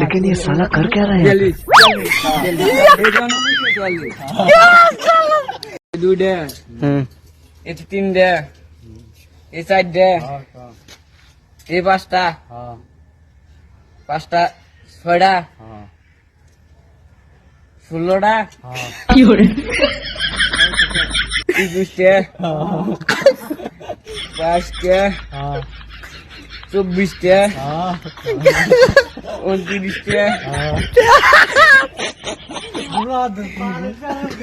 लेकिन ये साला कर क्या रहा है? 42 ডে এই 3 ডে এই 4 ডে এই 5টা 5টা 6টা 16টা কি করে? 21টা 22টা 24টা 29টা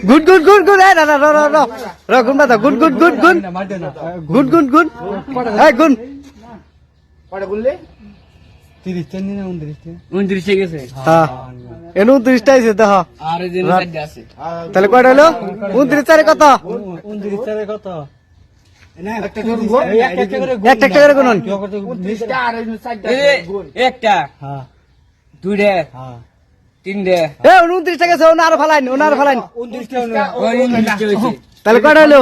गुड गुड गुड गुड है ना ना ना ना ना गुड बता good good good good good good good है गुड কটা বললে 30 টা নিয়ে 29 এ গেছে हाँ एनु 29 টা আছে দেখো আর এই যে 4 আছে তাহলে কয়টা হলো 29 চারে কত 29 টারে কত একটা করে গুণ একটা একটা করে গুনুন 29টা আর এই 4টা গুণ একটা হ্যাঁ দুইটা হ্যাঁ তিনটা এ 29 টাকা আছে ওনার ফলাইন 29 টা ওই 29টা হইছে তাহলে কয়টা হলো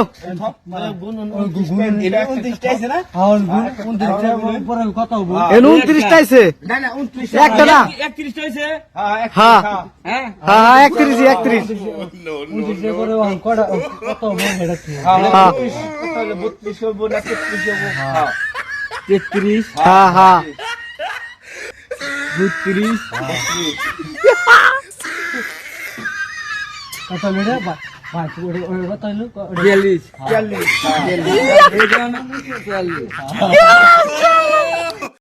গুণ 29 টা আছে না হ্যাঁ গুণ 29 টা পরে কত হবে এনু 29 টা আছে না না 29 একটা না 31টা হইছে হ্যাঁ হ্যাঁ হ্যাঁ হ্যাঁ 31 31 29 টা পরে কত কত হবে এটা কি হ্যাঁ 32 হবো না 33 হবো হ্যাঁ 33 হ্যাঁ হ্যাঁ 32 কত মেরে ভাই ওই কত হলো 42 এই জানো 42